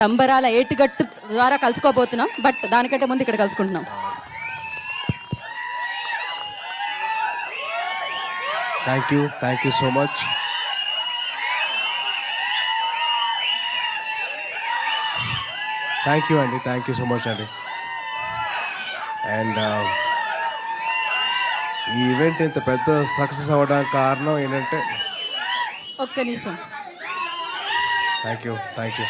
సంబరాల ఏటుగట్టు ద్వారా కలుసుకోబోతున్నాం. బట్ దానికంటే ముందు ఇక్కడ కలుసుకుంటున్నాం. Thank you so much. Thank you so much అండి. అండ్ ఈ ఈవెంట్ ఇంత పెద్ద సక్సెస్ అవ్వడానికి కారణం ఏంటంటే ఒక్క నిమిషం. Thank you okay.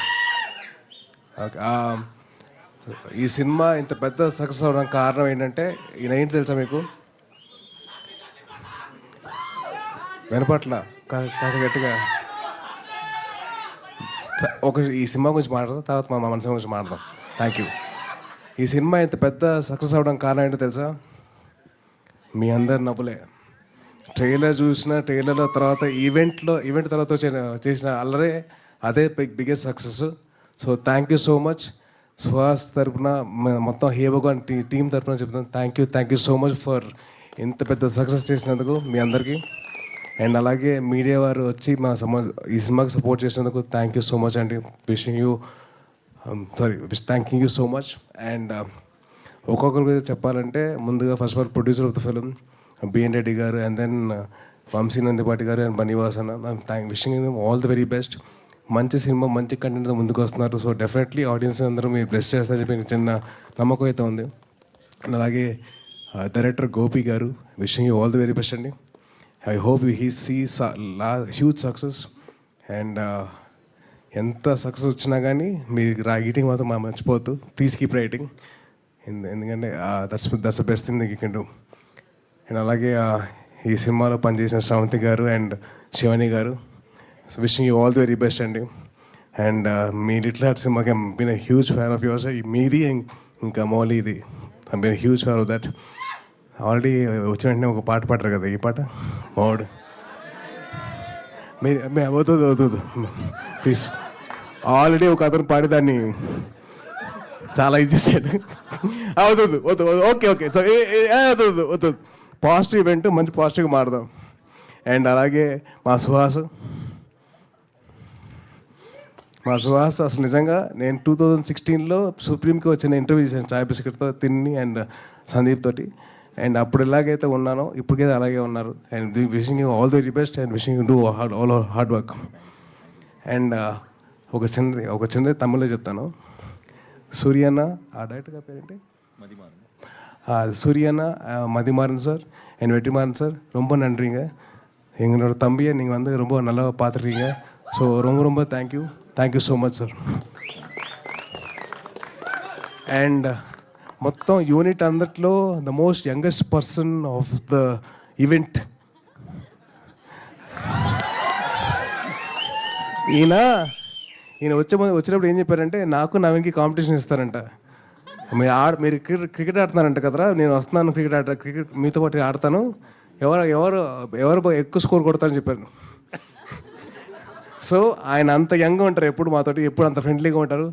ఈ సినిమా ఇంత పెద్ద సక్సెస్ అవ్వడానికి కారణం ఏంటంటే ఈయన ఏంటి తెలుసా మీకు? వినపట్ల కాస్త గట్టిగా ఈ సినిమా గురించి మాట్లాడదాం, తర్వాత మా మన సినిమా గురించి మాట్లాడదాం. Thank you. ఈ సినిమా ఇంత పెద్ద సక్సెస్ అవ్వడానికి కారణం ఏంటో తెలుసా? మీ అందరి నవ్వులే. ట్రైలర్ చూసిన ట్రైలర్లో తర్వాత ఈవెంట్ తర్వాత చేసిన అల్లరే అదే biggest success. So thank you so much. Suhas తరఫున మొత్తం హేవగాన్ టీం తరఫున చెప్తాను thank you so much for ఇంత పెద్ద సక్సెస్ చేసినందుకు మీ అందరికీ. అండ్ అలాగే మీడియా వారు వచ్చి ఈ సినిమాకి సపోర్ట్ చేసినందుకు థ్యాంక్ యూ సో మచ్ అండి. Thanking you so much. And ఒక్కొక్కరి గురించి చెప్పాలంటే ముందుగా first of all producer of the film B N Reddy గారు, అండ్ దెన్ వంశీ నందిపాటి గారు అండ్ బనీవాస్ అన్న. Wishing all the very best. మంచి సినిమా మంచి కంటెంట్తో ముందుకు వస్తున్నారు. సో డెఫినెట్లీ ఆడియన్స్ అందరూ మీరు బ్లెస్ చేస్తారని చెప్పి చిన్న నమ్మకం అయితే ఉంది. అండ్ అలాగే director Gopi garu, wishing you all the very best అండి. I hope he sees huge success. And ఎంత సక్సెస్ వచ్చినా కానీ మీరు రైటింగ్ మాత్రం మర్చిపోవద్దు. ప్లీజ్ కీప్ రైటింగ్, ఎందుకంటే that's the best thing you can do. And అలాగే ఈ సినిమాలో పనిచేసిన Sravanthi garu and Shivani garu, so wishing you all the very best అండి. అండ్ మీ లిటిల్ హార్ట్ సినిమాకి been huge fan of yours. మీది ఇంకా మౌలీది been huge fan of that. Already వచ్చిన వెంటనే ఒక పాట పాడరు కదా, ఈ పాట మౌడ్ మీరు అవుతుంది ప్లీజ్. ఆల్రెడీ ఒక అతను పాడి దాన్ని చాలా ఇచ్చేసాడు. అవుతుంది ఓకే సో వద్దు. పాజిటివ్ ఈవెంట్ మంచి పాజిటివ్గా మారుదాం. అండ్ అలాగే మా సుహాస్ అసలు నిజంగా నేను 2016లో సుప్రీంకి వచ్చిన ఇంటర్వ్యూ చేశాను చాయ్ బిస్కెట్తో తిన్ని అండ్ సందీప్ తోటి. అండ్ అప్పుడు ఎలాగైతే ఉన్నానో ఇప్పటికైతే అలాగే ఉన్నారు. And wishing you all the very best and wishing you do all hard work. And ఒక చిన్నది తమిళ్లో చెప్తాను. సూర్యన్న ఆ డైరెక్టర్ గారి పేరేంటి? சூரியனா மதிமாறன் சார் என் வெற்றிமாறன் சார் ரொம்ப நன்றிங்க. எங்களோட தம்பியை நீங்கள் வந்து ரொம்ப நல்லா பார்த்துருக்கீங்க. ஸோ ரொம்ப thank you so much sir. And మొత్తం యూనిట్ అందట్లో the most youngest person of the event ఈయన వచ్చినప్పుడు ఏం చెప్పారంటే నాకు నవీన్కి కాంపిటీషన్ ఇస్తారంట. మీరు క్రికెట్ ఆడుతున్నారంట కదరా, నేను వస్తున్నాను క్రికెట్ మీతో పాటు ఆడతాను, ఎవరు ఎక్కువ స్కోర్ కొడతారని చెప్పారు. సో ఆయన అంత యంగ్గా ఉంటారు, ఎప్పుడు మాతోటి ఎప్పుడు అంత ఫ్రెండ్లీగా ఉంటారు.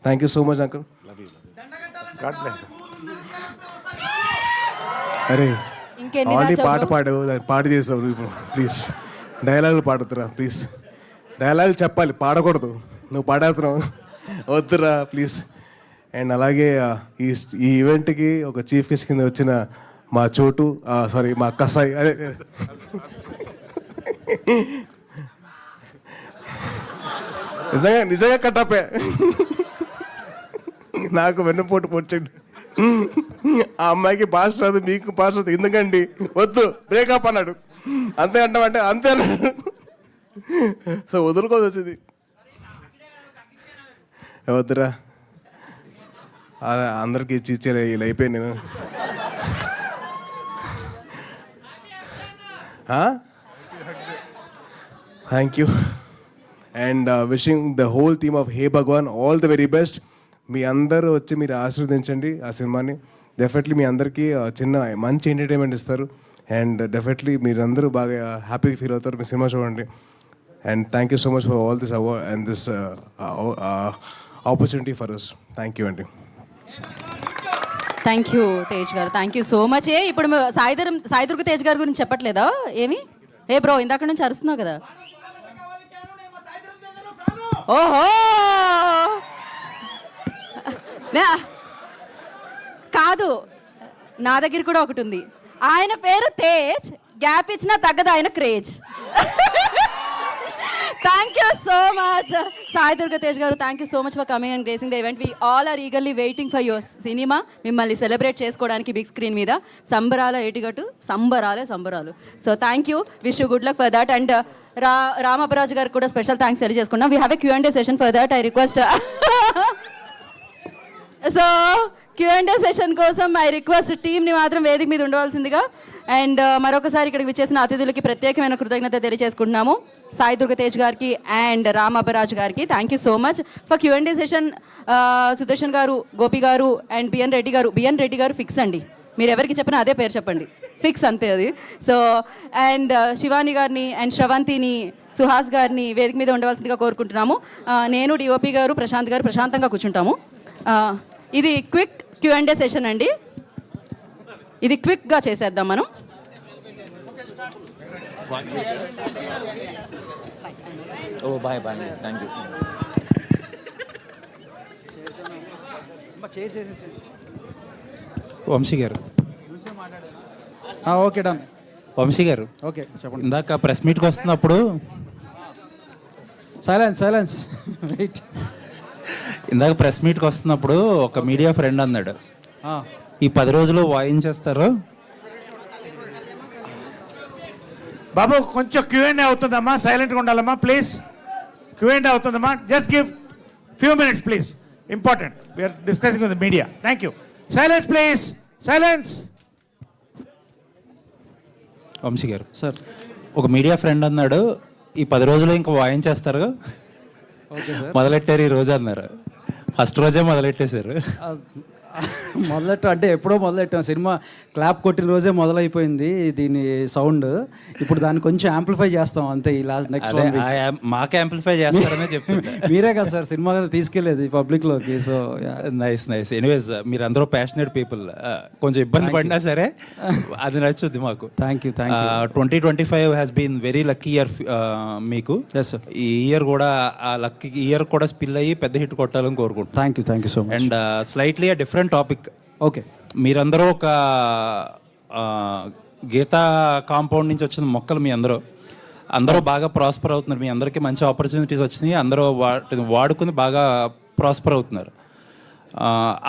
Thank you so much uncle. అరే ఆల్రెడీ పాట చేసావు ఇప్పుడు, ప్లీజ్ డైలాగులు పాడుతురా ప్లీజ్. డైలాగులు చెప్పాలి, పాడకూడదు. నువ్వు పాడేస్తున్నావు, వద్దురా ప్లీజ్. అండ్ అలాగే ఈ ఈవెంట్కి ఒక చీఫ్ గెస్ట్ కింద వచ్చిన మా చోటు మా కసాయి, అదే నిజంగా కట్టపే నాకు వెన్నుపోటు పొడిచండి. ఆ అమ్మాయికి భాష రాదు, మీకు భాష రాదు, ఎందుకండి వద్దు బ్రేకప్ అన్నాడు. అంతే అంటామంటే అంతే అన్నాడు. సో వదులుకోవాల్సి వచ్చింది. వద్దురా అందరికి ఇచ్చారు, ఇలా అయిపోయాను నేను. Thank you and wishing the whole team of hey Bhagavan all the very best. మీ అందరూ వచ్చి మీరు ఆశీర్వదించండి ఆ సినిమాని. డెఫినెట్లీ మీ అందరికీ చిన్న మంచి ఎంటర్టైన్మెంట్ ఇస్తారు. అండ్ డెఫినెట్లీ మీరందరూ బాగా హ్యాపీగా ఫీల్ అవుతారు మీ సినిమా చూడండి. And thank you so much for all this award and this opportunity for us. Thank you అండి. థ్యాంక్ యూ తేజ్ గారు, థ్యాంక్ యూ సో మచ్. ఇప్పుడు సాయిదుర్గ తేజ్ గారి గురించి చెప్పట్లేదా ఏమి? బ్రో ఇందాక నుంచి అరుస్తున్నావు కదా. ఓహో కాదు, నా దగ్గర కూడా ఒకటి ఉంది. ఆయన పేరు తేజ్, గ్యాప్ ఇచ్చినా తగ్గదు ఆయన craze. Thank you so much Sai Durga Tej గారు. Thank you so much for coming and gracing the event. We all are eagerly waiting for your cinema. మిమ్మల్ని సెలబ్రేట్ చేసుకోవడానికి బిగ్ స్క్రీన్ మీద. సంబరాల ఏటిగట్టు, సంబరాలు. So thank you, wish you good luck for that. And Ramaparaju గారికి కూడా special thanks తెలియజేసుకున్నాం. We have a Q&A session for that. I request. So Q&A session కోసం I request టీమ్ని మాత్రం వేదిక మీద ఉండవలసిందిగా. అండ్ మరొకసారి ఇక్కడికి విచ్చేసిన అతిథులకి ప్రత్యేకమైన కృతజ్ఞత తెలియజేసుకుంటున్నాము, సాయి దుర్గ తేజ్ గారికి అండ్ రామ్ అబ్బరాజ్ గారికి. Thank you so much for Q&A session. Sudarshan గారు, గోపి గారు అండ్ బిఎన్ రెడ్డి గారు. బిఎన్ రెడ్డి గారు ఫిక్స్ అండి, మీరు ఎవరికి చెప్పినా అదే పేరు చెప్పండి, ఫిక్స్ అంతే అది. సో అండ్ శివాని గారిని అండ్ శ్రవంతిని, సుహాస్ గారిని వేదిక మీద ఉండవలసిందిగా కోరుకుంటున్నాము. నేను, డిఓపి గారు, ప్రశాంత్ గారు ప్రశాంతంగా కూర్చుంటాము. ఇది క్విక్ Q&A సెషన్ అండి, ఇది క్విక్గా చేసేద్దాం మనం. Bye thank you. వంశీ గారు. Okay done. వంశీ గారు, ఓకే చెప్పండి. ఇందాక ప్రెస్ మీట్కి వస్తున్నప్పుడు సైలెన్స్ రైట్. ఇందాక ప్రెస్ మీట్కి వస్తున్నప్పుడు ఒక మీడియా ఫ్రెండ్ అన్నాడు, ఈ 10 రోజులు వాయించేస్తారు. బాబు కొంచెం Q&A అవుతుందమ్మా, సైలెంట్గా ఉండాలమ్మా ప్లీజ్. Q&A అవుతుందమ్మా, just give few minutes please, important. We are discussing with media. Thank you. Silence please, silence. Vamshi garu sir, ఒక మీడియా ఫ్రెండ్ అన్నాడు, ఈ 10 రోజులు ఇంకా వాయించేస్తారు, ఓకే సార్. మొదలెట్టారు ఈ రోజు అన్నారు. ఫస్ట్ రోజే మొదలెట్టేశారు. అంటే ఎప్పుడో మొదలెట్టాం. సినిమా క్లాప్ కొట్టిన రోజే మొదలైపోయింది దీని సౌండ్. ఇప్పుడు దాన్ని కొంచెం యాంప్లిఫై చేస్తాం అంతే. ఈ లాస్ట్ నెక్స్ట్ మాకు యాంప్లిఫై చేస్తారనే చెప్తుంటే మీరే కదా సార్ సినిమా తీసుకెళ్ళేది పబ్లిక్లోకి. So nice. ఎనీవేస్, మీరు అందరూ ప్యాషనేట్ పీపుల్. కొంచెం ఇబ్బంది పడినా సరే అది నచ్చుద్ది మాకు. Thank you. 2025 has been very lucky year మీకు. Yes sir. ఈ ఇయర్ కూడా ఆ లక్కీ ఇయర్ కూడా స్పిల్ అయ్యి పెద్ద హిట్ కొట్టాలని కోరుకుంటున్నాను. Thank you so much. And slightly different topic. Okay, మీరందరూ ఒక గీతా కాంపౌండ్ నుంచి వచ్చిన మొక్కలు. మీ అందరూ బాగా ప్రాస్పర్ అవుతున్నారు. మీ అందరికీ మంచి ఆపర్చునిటీస్ వచ్చినాయి. అందరూ వాటిని వాడుకుని బాగా ప్రాస్పర్ అవుతున్నారు.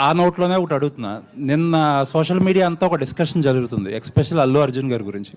ఆ నోట్లోనే ఒకటి అడుగుతున్నా. నిన్న సోషల్ మీడియా అంతా ఒక డిస్కషన్ జరుగుతుంది, ఎస్పెషల్ అల్లు అర్జున్ గారి గురించి.